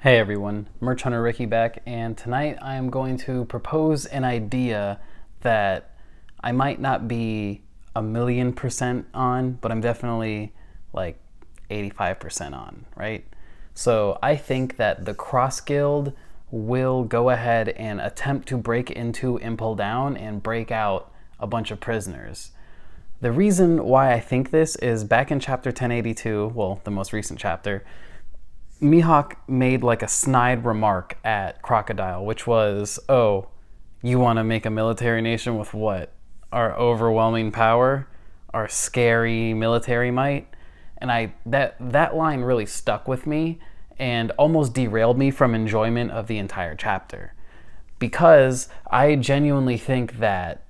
Hey everyone, Merch Hunter Ricky back, and tonight I am going to propose an idea that I might not be 1,000,000% on, but I'm definitely like 85% on, right? So I think that the Cross Guild will go ahead and attempt to break into Impel Down and break out a bunch of prisoners. The reason why I think this is back in chapter 1082, well, the most recent chapter, Mihawk made like a snide remark at Crocodile, which was, "Oh, you want to make a military nation with what? Our overwhelming power, our scary military might." And that line really stuck with me and almost derailed me from enjoyment of the entire chapter, because I genuinely think that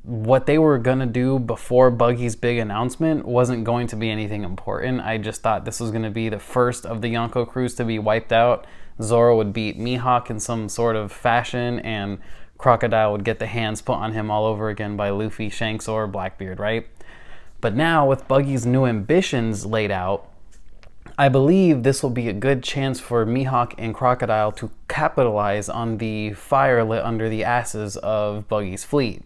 what they were going to do before Buggy's big announcement wasn't going to be anything important. I just thought this was going to be the first of the Yonko crews to be wiped out. Zoro would beat Mihawk in some sort of fashion, and Crocodile would get the hands put on him all over again by Luffy, Shanks, or Blackbeard, right? But now, with Buggy's new ambitions laid out, I believe this will be a good chance for Mihawk and Crocodile to capitalize on the fire lit under the asses of Buggy's fleet.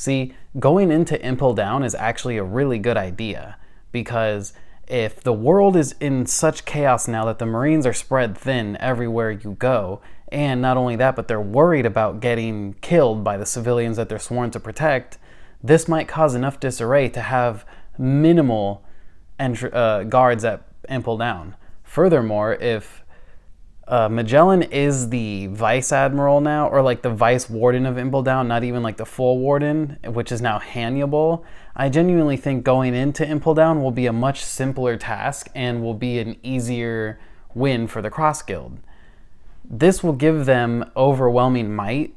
See, going into Impel Down is actually a really good idea, because if the world is in such chaos now that the Marines are spread thin everywhere you go, and not only that, but they're worried about getting killed by the civilians that they're sworn to protect, this might cause enough disarray to have minimal guards at Impel Down. Furthermore, if Magellan is the vice admiral now, or like the vice warden of Impel Down, not even like the full warden, which is now Hannibal. I genuinely think going into Impel Down will be a much simpler task and will be an easier win for the Cross Guild. This will give them overwhelming might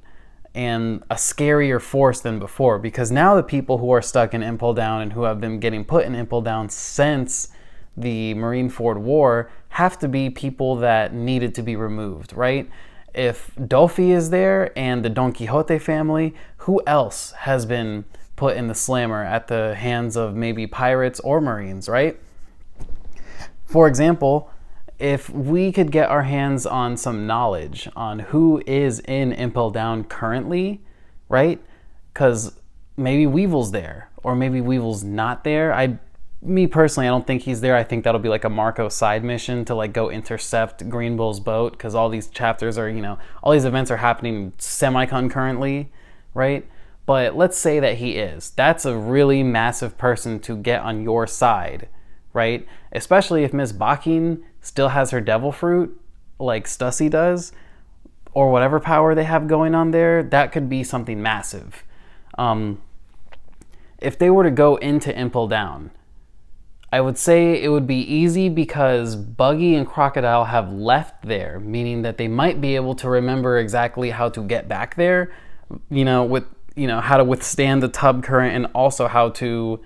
and a scarier force than before, because now the people who are stuck in Impel Down and who have been getting put in Impel Down since the Marineford War have to be people that needed to be removed, right? If Dolphy is there and the Don Quixote family, who else has been put in the slammer at the hands of maybe pirates or Marines, right? For example, if we could get our hands on some knowledge on who is in Impel Down currently, right? Because maybe Weevil's there, or maybe Weevil's not there. Me personally, I don't think he's there. I think that'll be like a Marco side mission to like go intercept Green Bull's boat, because all these chapters are, all these events are happening semi-concurrently, right? But let's say that he is. That's a really massive person to get on your side, right? Especially if Miss Bakin still has her devil fruit, like Stussy does, or whatever power they have going on there. That could be something massive. If they were to go into Impel Down, I would say it would be easy because Buggy and Crocodile have left there, meaning that they might be able to remember exactly how to get back there, how to withstand the tub current and also how to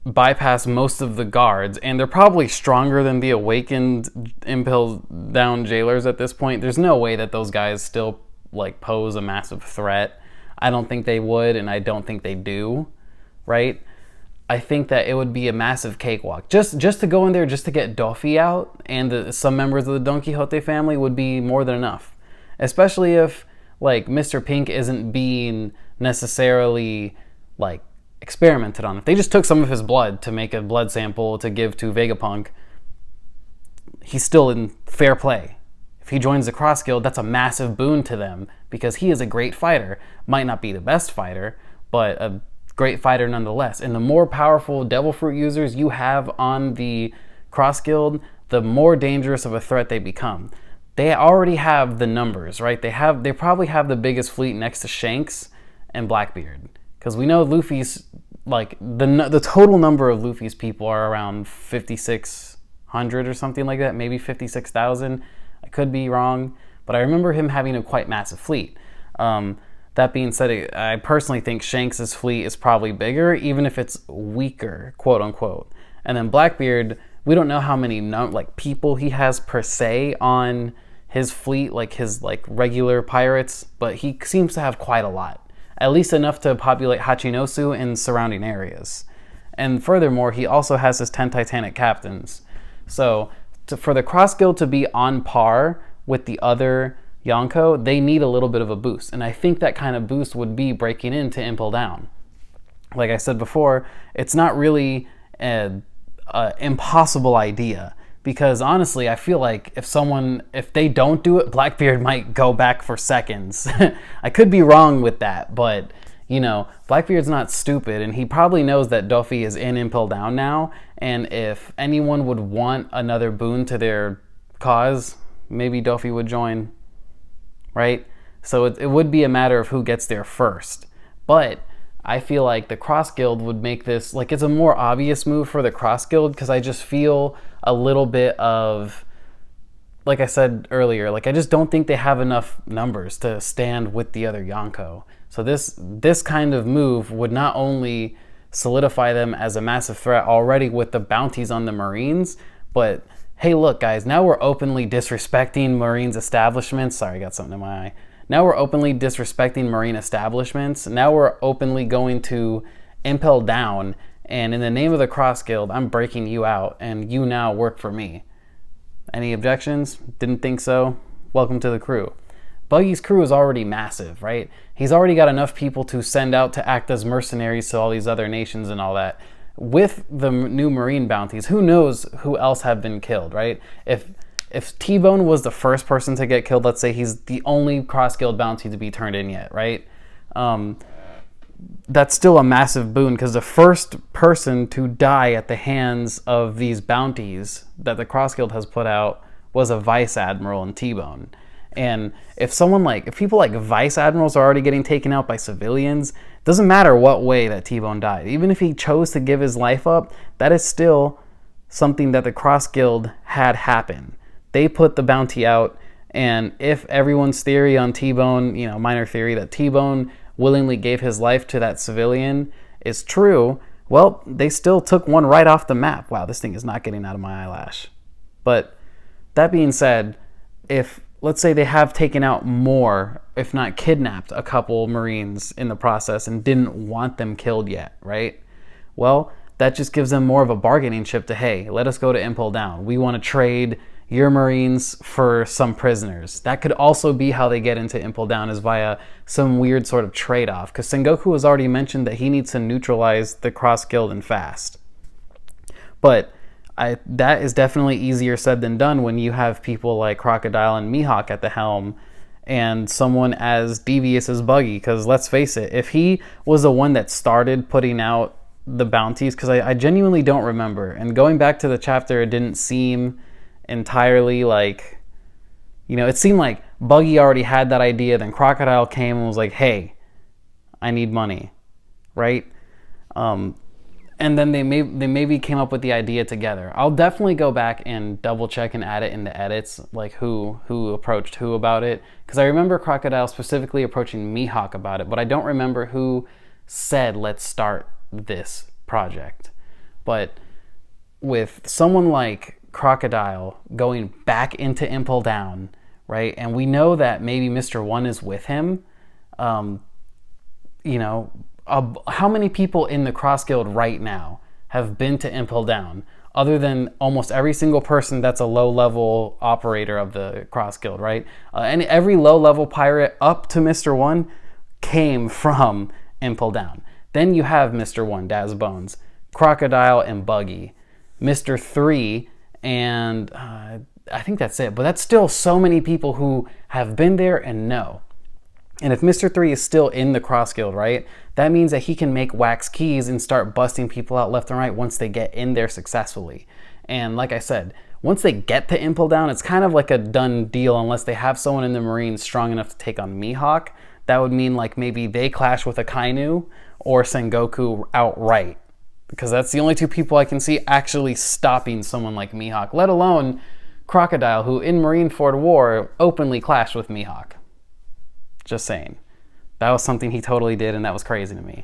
bypass most of the guards. And they're probably stronger than the awakened Impel Down jailers at this point. There's no way that those guys still pose a massive threat. I don't think they would, and I don't think they do, right? I think that it would be a massive cakewalk. Just to go in there, just to get Dolphy out and some members of the Don Quixote family would be more than enough. Especially if Mr. Pink isn't being necessarily experimented on. If they just took some of his blood to make a blood sample to give to Vegapunk, he's still in fair play. If he joins the Cross Guild, that's a massive boon to them, because he is a great fighter. Might not be the best fighter, but a great fighter nonetheless. And the more powerful devil fruit users you have on the Cross Guild, the more dangerous of a threat they become. They already have the numbers, right? They probably have the biggest fleet next to Shanks and Blackbeard, because we know Luffy's the total number of Luffy's people are around 5,600 or something like that, maybe 56,000. I could be wrong, but I remember him having a quite massive fleet. That being said, I personally think Shanks' fleet is probably bigger, even if it's weaker, quote unquote. And then Blackbeard, we don't know how many people he has per se on his fleet, his regular pirates, but he seems to have quite a lot, at least enough to populate Hachinosu and surrounding areas. And furthermore, he also has his 10 Titanic captains. So for the cross guild to be on par with the other yonko, they need a little bit of a boost. And I think that kind of boost would be breaking into Impel Down. Like I said before, it's not really an impossible idea, because honestly, I feel like if they don't do it, Blackbeard might go back for seconds. I could be wrong with that, but you know, Blackbeard's not stupid, and he probably knows that Doffy is in Impel Down now, and if anyone would want another boon to their cause, maybe Doffy would join, right? So it would be a matter of who gets there first. But I feel like the Cross Guild would make this, like, it's a more obvious move for the Cross Guild, because I just feel a little bit of, like I said earlier, like, I just don't think they have enough numbers to stand with the other yonko. So this kind of move would not only solidify them as a massive threat already with the bounties on the Marines, but hey, look guys, now we're openly disrespecting Marines establishments. Sorry, I got something in my eye. Now we're openly disrespecting Marine establishments. Now we're openly going to Impel Down, and in the name of the Cross Guild, I'm breaking you out, and you now work for me. Any objections? Didn't think so? Welcome to the crew. Buggy's crew is already massive, right? He's already got enough people to send out to act as mercenaries to all these other nations and all that. With the new Marine bounties, who knows who else have been killed, right? If T-Bone was the first person to get killed, let's say he's the only Cross Guild bounty to be turned in yet, right? That's still a massive boon, because the first person to die at the hands of these bounties that the Cross Guild has put out was a Vice Admiral in T-Bone. And if people like Vice Admirals are already getting taken out by civilians, it doesn't matter what way that T-Bone died. Even if he chose to give his life up, that is still something that the Cross Guild had happen. They put the bounty out, and if everyone's theory on T-Bone, you know, minor theory, that T-Bone willingly gave his life to that civilian is true, well, they still took one right off the map. Wow, this thing is not getting out of my eyelash. But that being said, if let's say they have taken out more, if not kidnapped, a couple Marines in the process and didn't want them killed yet, right? Well, that just gives them more of a bargaining chip to, hey, let us go to Impel Down. We want to trade your Marines for some prisoners. That could also be how they get into Impel Down, is via some weird sort of trade-off, because Sengoku has already mentioned that he needs to neutralize the Cross Guild and fast. But that is definitely easier said than done when you have people like Crocodile and Mihawk at the helm, and someone as devious as Buggy. Because let's face it, if he was the one that started putting out the bounties, because I genuinely don't remember, and going back to the chapter, it didn't seem entirely like, you know, it seemed like Buggy already had that idea, then Crocodile came and was like, hey, I need money, right? And then they maybe came up with the idea together. I'll definitely go back and double check and add it in the edits, like who approached who about it, because I remember Crocodile specifically approaching Mihawk about it, but I don't remember who said let's start this project. But with someone like Crocodile going back into Impel Down, right, and we know that maybe Mr. One is with him, you know, how many people in the Cross Guild right now have been to Impel Down, other than almost every single person that's a low-level operator of the Cross Guild, right? And every low-level pirate up to Mr. One came from Impel Down. Then you have Mr. One, Daz Bones, Crocodile, and Buggy, Mr. 3, and I think that's it. But that's still so many people who have been there and know. And if Mr. 3 is still in the Cross Guild, right, that means that he can make wax keys and start busting people out left and right once they get in there successfully. And like I said, once they get to Impel Down, it's kind of like a done deal unless they have someone in the Marines strong enough to take on Mihawk. That would mean like maybe they clash with Akainu or Sengoku outright, because that's the only two people I can see actually stopping someone like Mihawk, let alone Crocodile, who in Marineford War openly clashed with Mihawk. Just saying. That was something he totally did, and that was crazy to me.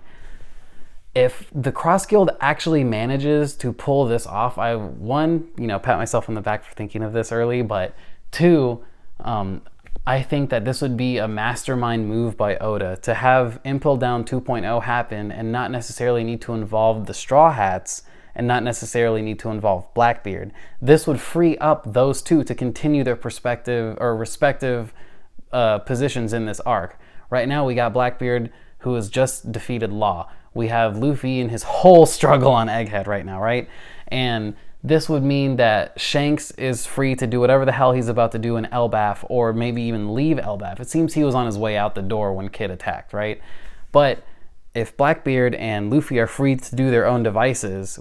If the Cross Guild actually manages to pull this off, I, one, you know, pat myself on the back for thinking of this early, but two, I think that this would be a mastermind move by Oda to have Impel Down 2.0 happen and not necessarily need to involve the Straw Hats and not necessarily need to involve Blackbeard. This would free up those two to continue their respective positions in this arc. Right now we got Blackbeard, who has just defeated Law. We have Luffy and his whole struggle on Egghead right now, right? And this would mean that Shanks is free to do whatever the hell he's about to do in Elbaf, or maybe even leave Elbaf. It seems he was on his way out the door when Kid attacked, right? But if Blackbeard and Luffy are free to do their own devices,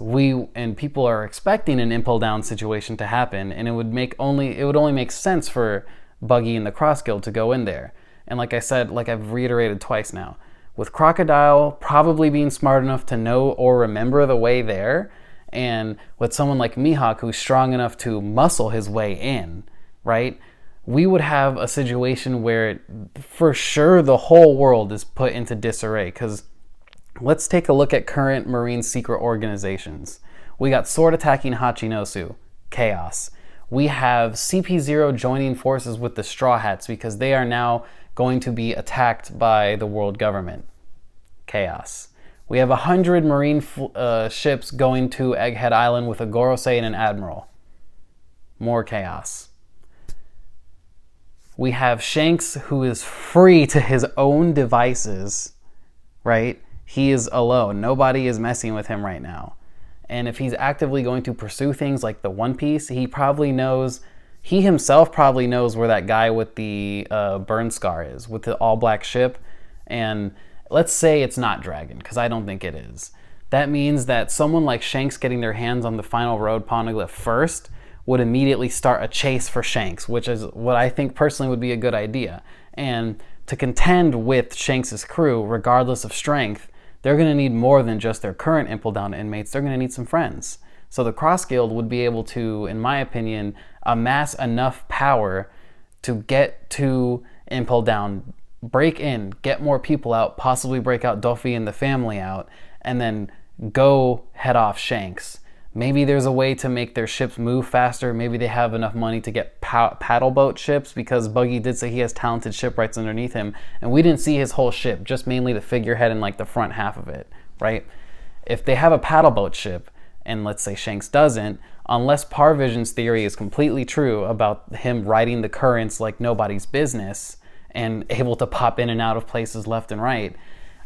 people are expecting an Impel Down situation to happen, and it would only make sense for Buggy and the Cross Guild to go in there. And like I said, like I've reiterated twice now, with Crocodile probably being smart enough to know or remember the way there, and with someone like Mihawk who's strong enough to muscle his way in, right? We would have a situation where for sure the whole world is put into disarray. Because let's take a look at current Marine secret organizations. We got Sword attacking Hachinosu, chaos. We have CP0 joining forces with the Straw Hats because they are now going to be attacked by the world government, chaos. We have 100 Marine ships going to Egghead Island with a Gorosei and an Admiral. More chaos. We have Shanks, who is free to his own devices, right? He is alone. Nobody is messing with him right now. And if he's actively going to pursue things like the One Piece, he himself probably knows where that guy with the burn scar is, with the all-black ship. And let's say it's not Dragon, because I don't think it is. That means that someone like Shanks getting their hands on the final road poneglyph first would immediately start a chase for Shanks, which is what I think personally would be a good idea. And to contend with Shanks' crew, regardless of strength, they're going to need more than just their current Impel Down inmates. They're going to need some friends. So the Cross Guild would be able to, in my opinion, amass enough power to get to Impel Down, break in, get more people out, possibly break out Duffy and the family out, and then go head off Shanks. Maybe there's a way to make their ships move faster. Maybe they have enough money to get paddle boat ships, because Buggy did say he has talented shipwrights underneath him, and we didn't see his whole ship, just mainly the figurehead and like the front half of it, right? If they have a paddle boat ship, and let's say Shanks doesn't, unless Parvision's theory is completely true about him riding the currents like nobody's business and able to pop in and out of places left and right,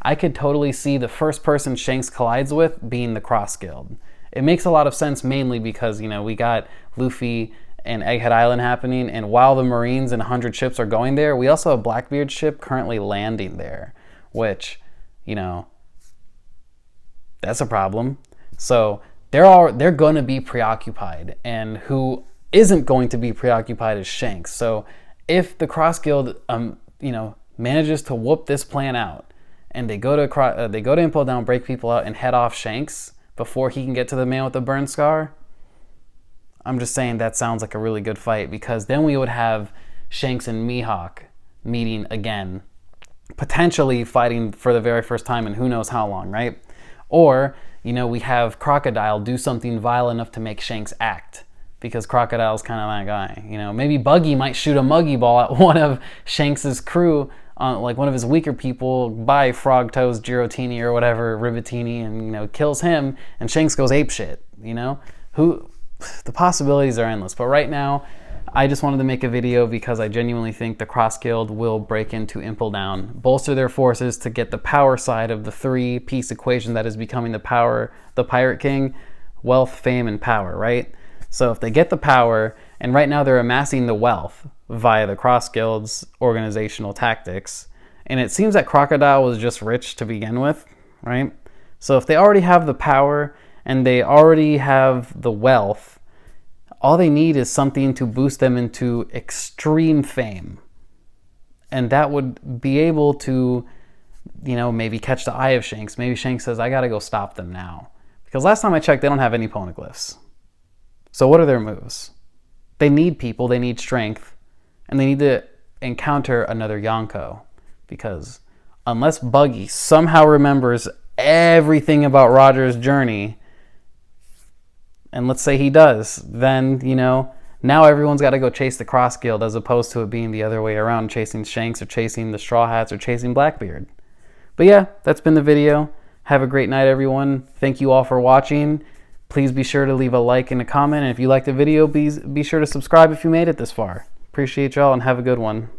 I could totally see the first person Shanks collides with being the Cross Guild. It makes a lot of sense, mainly because, we got Luffy and Egghead Island happening, and while the Marines and 100 ships are going there, we also have Blackbeard's ship currently landing there, which, that's a problem. So they're going to be preoccupied, and who isn't going to be preoccupied is Shanks. So if the Cross Guild, manages to whoop this plan out, and they go to Impel Down, break people out, and head off Shanks before he can get to the man with the burn scar, I'm just saying that sounds like a really good fight, because then we would have Shanks and Mihawk meeting again, potentially fighting for the very first time in who knows how long, right? Or, we have Crocodile do something vile enough to make Shanks act, because Crocodile's kind of that guy. Maybe Buggy might shoot a muggy ball at one of Shanks's crew, like one of his weaker people, by Frog Toes, Girotini, or whatever, Rivetini, and kills him, and Shanks goes apeshit. The possibilities are endless. But right now, I just wanted to make a video because I genuinely think the Cross Guild will break into Impel Down, bolster their forces to get the power side of the three-piece equation that is becoming the Pirate King: wealth, fame, and power, right? So if they get the power, and right now they're amassing the wealth via the Cross Guild's organizational tactics, and it seems that Crocodile was just rich to begin with, right? So if they already have the power and they already have the wealth, all they need is something to boost them into extreme fame. And that would be able to, maybe catch the eye of Shanks. Maybe Shanks says, I gotta go stop them now. Because last time I checked, they don't have any poneglyphs. So what are their moves? They need people, they need strength, and they need to encounter another Yonko. Because unless Buggy somehow remembers everything about Roger's journey, and let's say he does, then, now everyone's got to go chase the Cross Guild, as opposed to it being the other way around, chasing Shanks or chasing the Straw Hats or chasing Blackbeard. But yeah, that's been the video. Have a great night, everyone. Thank you all for watching. Please be sure to leave a like and a comment. And if you liked the video, be sure to subscribe if you made it this far. Appreciate y'all and have a good one.